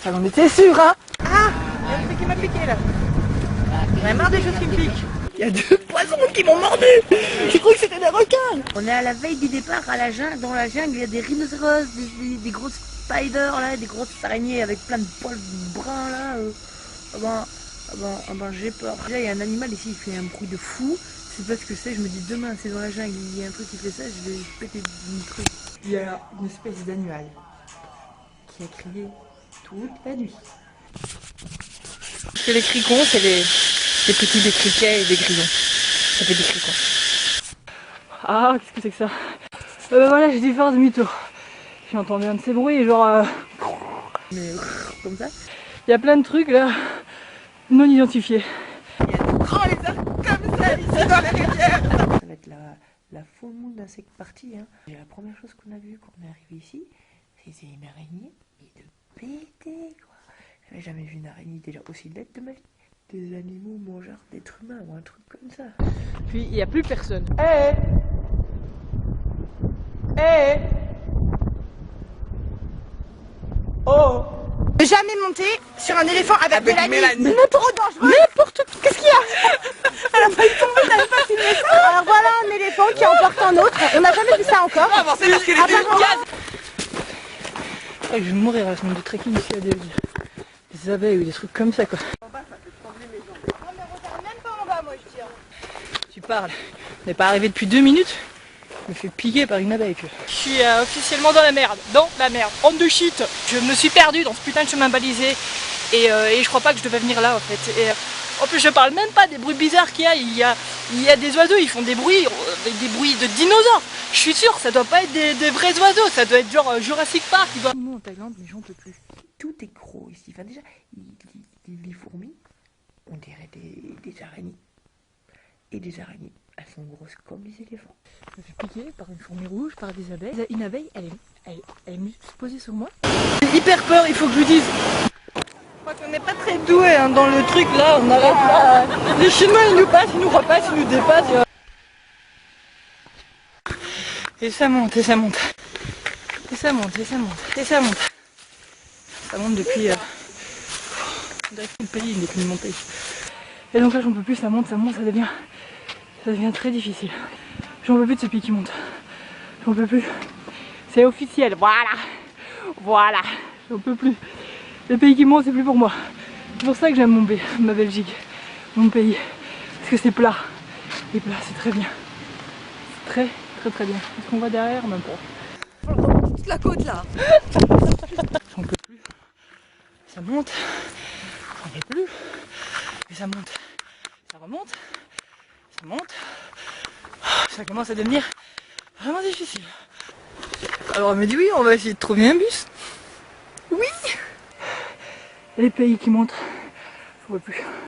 Ça j'en étais sûr, hein. Ah, il y a un truc qui m'a piqué là. J'en ai marre des choses qui me piquent. Il y a 2 poissons qui m'ont mordu. J'ai cru que c'était des requins. On est à la veille du départ à la jungle. Dans la jungle, il y a des rhinocéros, des grosses spiders là, des grosses araignées avec plein de poils bruns là. J'ai peur. Déjà, il y a un animal ici, il fait un bruit de fou. Je sais pas ce que c'est. Je me dis demain, c'est dans la jungle, il y a un truc qui fait ça, je vais péter une truc. Il y a une espèce d'animal qui a crié toute la nuit. Parce que les cricons, c'est les petits des criquets et des grillons. Ça fait des cricons. Ah, qu'est-ce que c'est que ça? Voilà, j'ai dû faire demi-tour. J'ai entendu un de ces bruits, genre... Mais comme ça. Il y a plein de trucs là, non identifiés. Il y a de grands lézards comme ça ici dans la rivière. Ça va être la full moon d'insectes partie. Hein. Et la première chose qu'on a vue quand on est arrivé ici, c'était une araignée et de péter quoi. J'avais jamais vu une araignée déjà aussi bête de ma vie. Des animaux mangeurs d'êtres humains ou un truc comme ça. Puis il n'y a plus personne. Oh. Jamais monter sur un éléphant avec Mélanie. Mais trop dangereux. N'importe quoi. Qu'est-ce qu'il y a? Elle a failli tomber, t'avais pas filmé ça. Alors voilà un éléphant qui emporte un autre. On n'a jamais vu ça encore. C'est parce qu'elle était Je vais mourir la semaine de trekking s'il y a des abeilles ou des trucs comme ça quoi. Non mais regarde même pas en bas moi je dis. Tu parles. On n'est pas arrivé depuis 2 minutes. Je me fais piquer par une abeille. Je suis officiellement dans la merde. Dans la merde. On the shit. Je me suis perdu dans ce putain de chemin balisé. Et je crois pas que je devais venir là en fait. Et en plus je parle même pas des bruits bizarres qu'il y a. Il y a des oiseaux, ils font des bruits de dinosaures. Je suis sûr, ça doit pas être des vrais oiseaux. Ça doit être genre Jurassic Park. Moi en Thaïlande, mais j'en peux plus. Tout est gros ici. Enfin déjà, les fourmis, on dirait des araignées. Et des araignées, elles sont grosses comme les éléphants. Je me fais piquer par une fourmi rouge, par des abeilles. Une abeille, elle est venue se poser sur moi. J'ai hyper peur, il faut que je lui dise. Je crois qu'on n'est pas très doué hein, dans le truc là, on arrête là. Les Chinois ils nous passent, ils nous repassent, ils nous dépassent. Et ça monte, et ça monte. Et ça monte, et ça monte, et ça monte. Ça monte depuis... on dirait que tout le pays n'est plus monté. Et donc là j'en peux plus, ça monte, ça devient très difficile. J'en peux plus de ce pied qui monte. J'en peux plus. C'est officiel, voilà. J'en peux plus. Les pays qui montent, c'est plus pour moi. C'est pour ça que j'aime ma Belgique, mon pays. Parce que c'est plat. Et plat, c'est très bien. C'est très bien. Est-ce qu'on voit derrière? Même pas. toute la côte là. J'en peux plus. Ça monte. J'en peux plus. Et ça monte. Ça remonte. Ça monte. Ça commence à devenir vraiment difficile. Alors elle me dit oui, on va essayer de trouver un bus. Oui. Les pays qui montent, j'en peux plus.